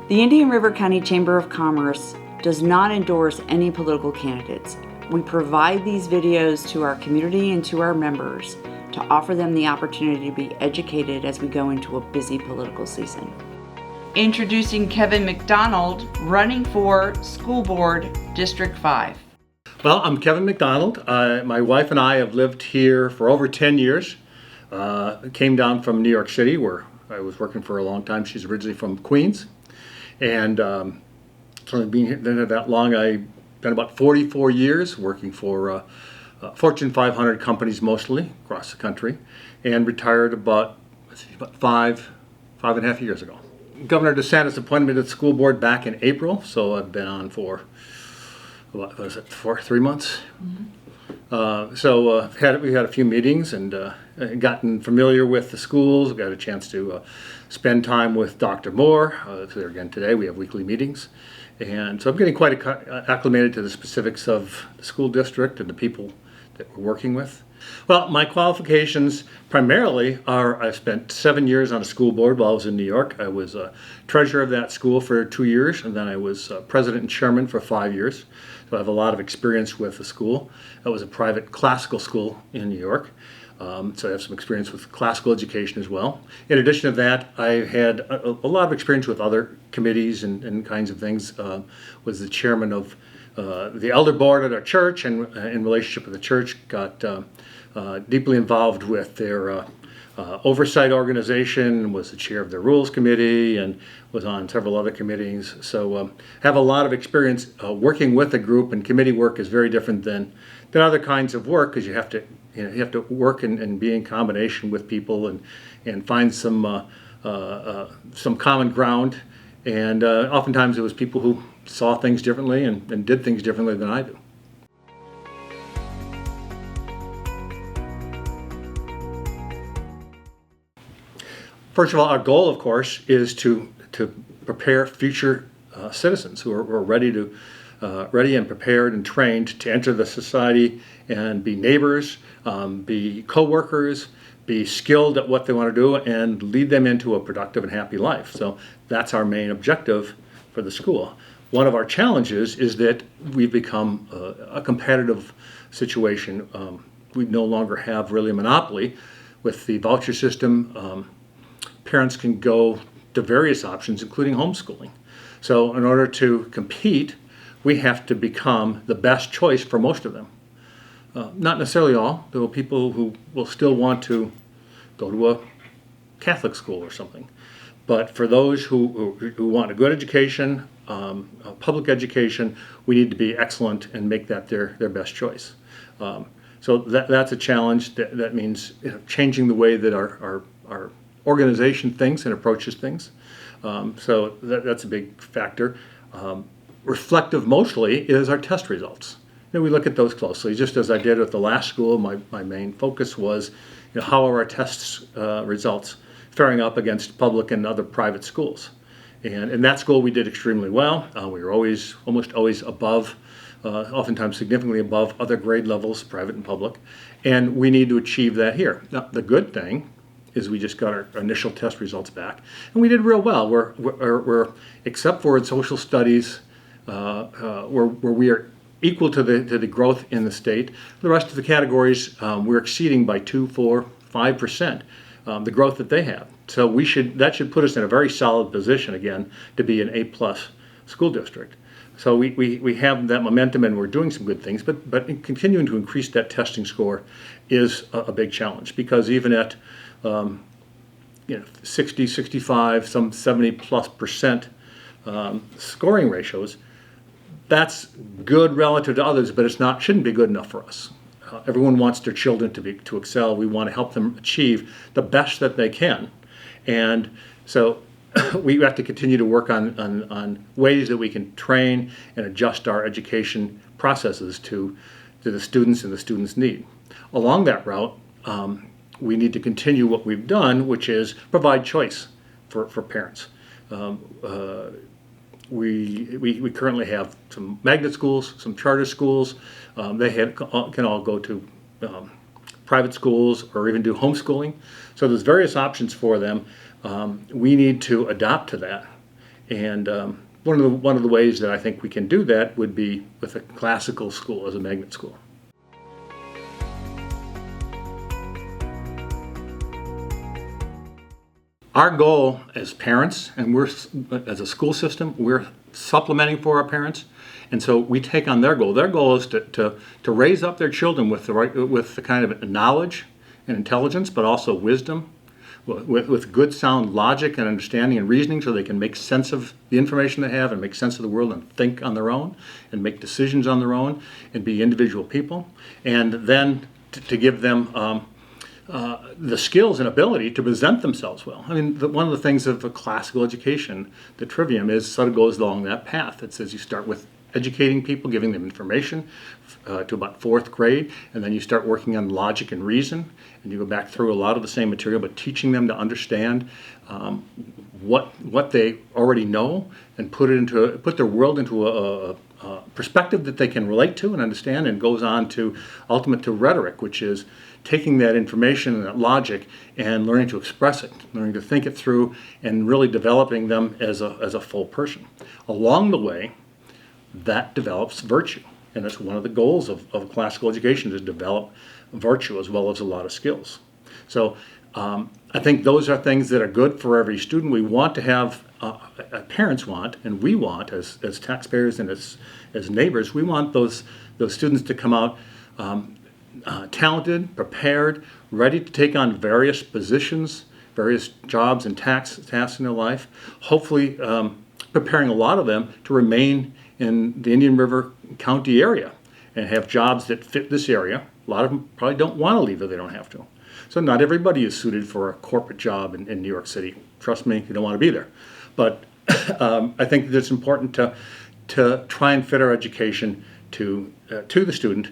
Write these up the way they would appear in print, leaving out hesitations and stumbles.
The Indian River County Chamber of Commerce does not endorse any political candidates. We provide these videos to our community and to our members to offer them the opportunity to be educated as we go into a busy political season. Introducing Kevin McDonald, running for School Board District 5. Well, I'm Kevin McDonald. My wife and I have lived here for over 10 years. Came down from New York City, where I was working for a long time. She's originally from Queens. And so I've been here that long. I've been about 44 years working for Fortune 500 companies mostly across the country, and retired about 5.5 years ago. Governor DeSantis appointed me to the school board back in April, so I've been on for, what was it, 3 months? Mm-hmm. We had a few meetings and gotten familiar with the schools. Got a chance to spend time with Dr. Moore. There again today. We have weekly meetings, and so I'm getting quite acclimated to the specifics of the school district and the people that we're working with. Well, my qualifications primarily are I spent 7 years on a school board while I was in New York. I was treasurer of that school for 2 years, and then I was president and chairman for 5 years. So I have a lot of experience with the school. That was a private classical school in New York. So I have some experience with classical education as well. In addition to that, I had a lot of experience with other committees and kinds of things. Was the chairman of the elder board at our church, and in relationship with the church, got deeply involved with their oversight organization, was the chair of the rules committee, and was on several other committees. So have a lot of experience working with a group, and committee work is very different than other kinds of work, because you have to work and be in combination with people and find some common ground. And oftentimes it was people who saw things differently and did things differently than I do. First of all, our goal, of course, is to prepare future citizens who are ready and prepared and trained to enter the society and be neighbors, be co-workers, be skilled at what they want to do, and lead them into a productive and happy life. So that's our main objective for the school. One of our challenges is that we've become a competitive situation. We no longer have really a monopoly with the voucher system. Parents can go to various options, including homeschooling. So in order to compete, we have to become the best choice for most of them. Not necessarily all. There are people who will still want to go to a Catholic school or something. But for those who want a good education, a public education, we need to be excellent and make that their best choice. So that's a challenge. That means changing the way that our organization thinks and approaches things. So that's a big factor. Reflective mostly is our test results. We look at those closely. Just as I did with the last school, my main focus was how are our tests results faring up against public and other private schools. And in that school we did extremely well. We were almost always above, oftentimes significantly above other grade levels, private and public. And we need to achieve that here. Now, the good thing is we just got our initial test results back, and we did real well. We're except for in social studies, where we are equal to the growth in the state. The rest of the categories, we're exceeding by 2, 4, 5% the growth that they have. So that should put us in a very solid position again to be an A+ school district. So we have that momentum, and we're doing some good things, but continuing to increase that testing score is a big challenge, because even at 60, 65, some 70+% scoring ratios, that's good relative to others, but shouldn't be good enough for us. Everyone wants their children to excel. We want to help them achieve the best that they can, and so we have to continue to work on ways that we can train and adjust our education processes to the students and the students' need. Along that route, we need to continue what we've done, which is provide choice for parents. We currently have some magnet schools, some charter schools. They can all go to private schools or even do homeschooling. So there's various options for them. We need to adapt to that And one of the ways that I think we can do that would be with a classical school as a magnet school. Our goal as parents, and we're as a school system, we're supplementing for our parents, and so we take on their goal. Their goal is to raise up their children with the kind of knowledge and intelligence, but also wisdom, with good sound logic and understanding and reasoning, so they can make sense of the information they have and make sense of the world and think on their own and make decisions on their own and be individual people, and then to give them the skills and ability to present themselves well. I mean, one of the things of a classical education, the trivium, is sort of goes along that path. It says you start with educating people, giving them information to about fourth grade, and then you start working on logic and reason, and you go back through a lot of the same material, but teaching them to understand what they already know and put their world into a perspective that they can relate to and understand, and goes on to ultimate to rhetoric, which is taking that information and that logic and learning to express it, learning to think it through, and really developing them as a full person. Along the way, that develops virtue, and that's one of the goals of classical education, is to develop virtue as well as a lot of skills. So I think those are things that are good for every student. We want to have, parents want, and we want as taxpayers and as neighbors, we want those students to come out talented, prepared, ready to take on various positions, various jobs and tasks in their life, hopefully preparing a lot of them to remain in the Indian River County area and have jobs that fit this area. A lot of them probably don't want to leave if they don't have to. So not everybody is suited for a corporate job in New York City. Trust me, you don't want to be there. But I think that it's important to try and fit our education to the student,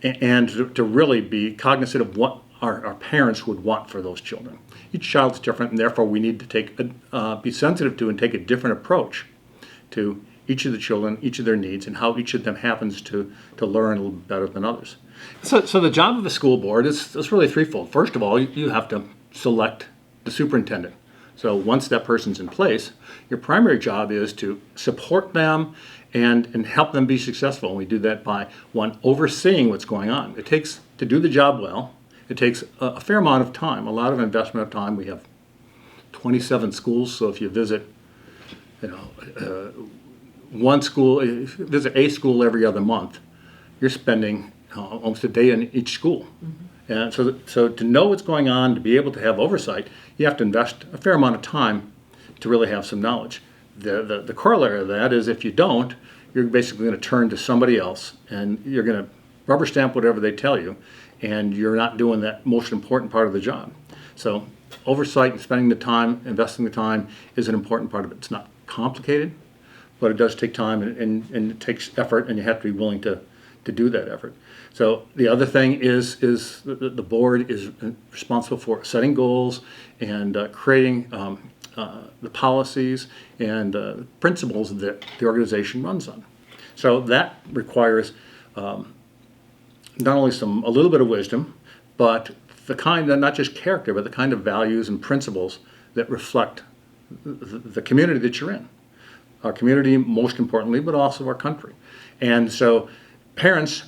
and to really be cognizant of what our parents would want for those children. Each child's different, and therefore we need to be sensitive to and take a different approach to each of the children, each of their needs, and how each of them happens to learn a little better than others. So the job of the school board is really threefold. First of all, you have to select the superintendent. So once that person's in place, your primary job is to support them and help them be successful. And we do that by, one, overseeing what's going on. It takes, to do the job well, it takes a fair amount of time, a lot of investment of time. We have 27 schools, so if you visit, one school, if you visit a school every other month, you're spending almost a day in each school. Mm-hmm. And so to know what's going on, to be able to have oversight, you have to invest a fair amount of time to really have some knowledge. The corollary of that is, if you don't, you're basically going to turn to somebody else, and you're going to rubber stamp whatever they tell you, and you're not doing that most important part of the job. So oversight and spending the time, investing the time, is an important part of it. It's not complicated, but it does take time, and it takes effort, and you have to be willing to do that effort. So the other thing is the board is responsible for setting goals and creating the policies and principles that the organization runs on. So that requires not only a little bit of wisdom, but the kind of, not just character, but the kind of values and principles that reflect the community that you're in. Our community, most importantly, but also our country. And so parents,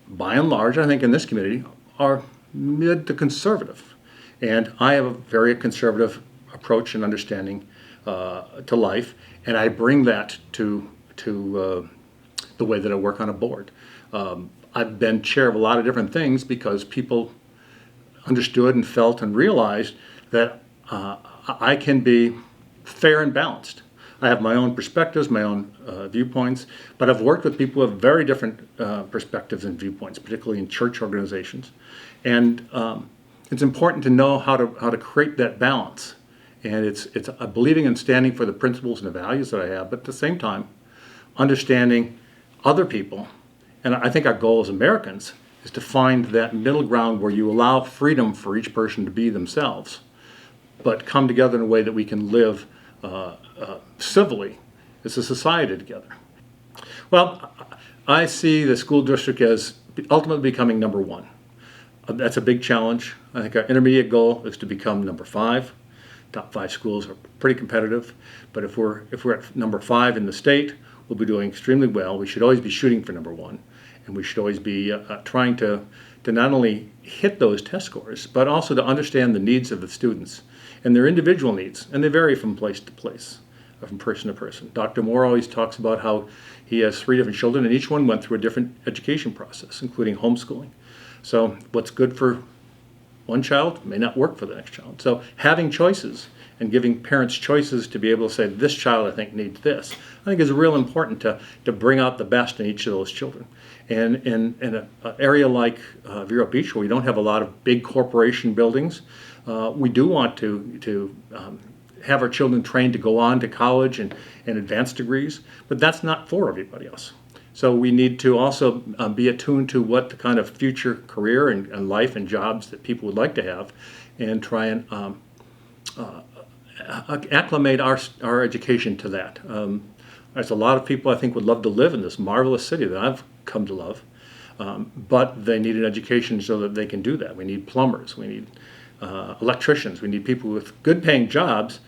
by and large, I think in this community, are mid to conservative. And I have a very conservative approach and understanding to life, and I bring that to the way that I work on a board. I've been chair of a lot of different things because people understood and felt and realized that I can be fair and balanced. I have my own perspectives, my own viewpoints, but I've worked with people who have very different perspectives and viewpoints, particularly in church organizations. And it's important to know how to create that balance. And it's believing and standing for the principles and the values that I have, but at the same time, understanding other people. And I think our goal as Americans is to find that middle ground where you allow freedom for each person to be themselves, but come together in a way that we can live civilly as a society together. Well, I see the school district as ultimately becoming number one. That's a big challenge. I think our intermediate goal is to become number 5. top 5 schools are pretty competitive, but if we're at number 5 in the state, we'll be doing extremely well. We should always be shooting for number 1, and we should always be trying to not only hit those test scores, but also to understand the needs of the students and their individual needs, and they vary from place to place, from person to person. Dr. Moore always talks about how he has 3 different children, and each one went through a different education process, including homeschooling. So what's good for one child may not work for the next child. So having choices and giving parents choices to be able to say, this child I think needs this, I think is real important to bring out the best in each of those children. And in an area like Vero Beach, where we don't have a lot of big corporation buildings, we do want to have our children trained to go on to college and advanced degrees, but that's not for everybody else. So we need to also be attuned to what the kind of future career and life and jobs that people would like to have, and try and acclimate our education to that. There's a lot of people I think would love to live in this marvelous city that I've come to love, but they need an education so that they can do that. We need plumbers, we need electricians, we need people with good paying jobs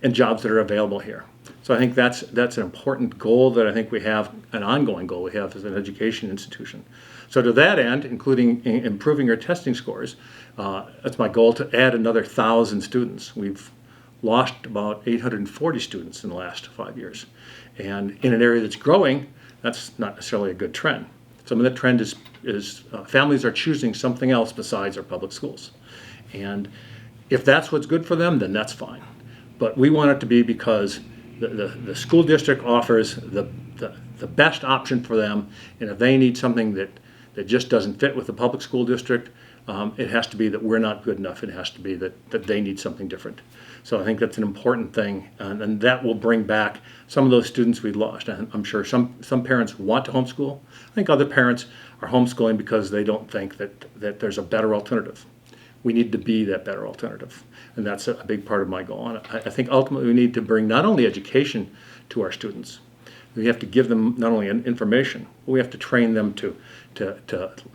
and jobs that are available here. So I think that's an important goal that I think we have, an ongoing goal we have as an education institution. So to that end, including improving our testing scores, that's my goal, to add another 1,000 students. We've lost about 840 students in the last 5 years. And in an area that's growing, that's not necessarily a good trend. Some of the trend is families are choosing something else besides our public schools. And if that's what's good for them, then that's fine. But we want it to be because the school district offers the best option for them, and if they need something that just doesn't fit with the public school district, it has to be that we're not good enough. It has to be that they need something different. So I think that's an important thing, and that will bring back some of those students we lost. And I'm sure some parents want to homeschool. I think other parents are homeschooling because they don't think that there's a better alternative. We need to be that better alternative, and that's a big part of my goal. And I think ultimately we need to bring not only education to our students, we have to give them not only information, but we have to train them to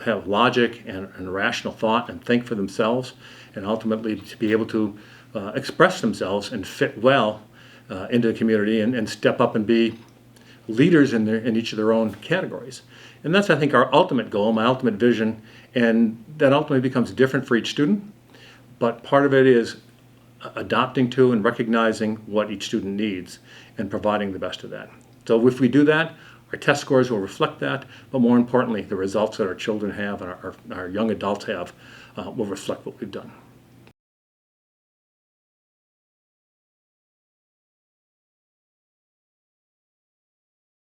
have logic and rational thought and think for themselves, and ultimately to be able to express themselves and fit well into the community and step up and be leaders in each of their own categories. And that's, I think, our ultimate goal, my ultimate vision, and that ultimately becomes different for each student. But part of it is adopting to and recognizing what each student needs and providing the best of that. So if we do that, our test scores will reflect that, but more importantly, the results that our children have and our young adults have will reflect what we've done.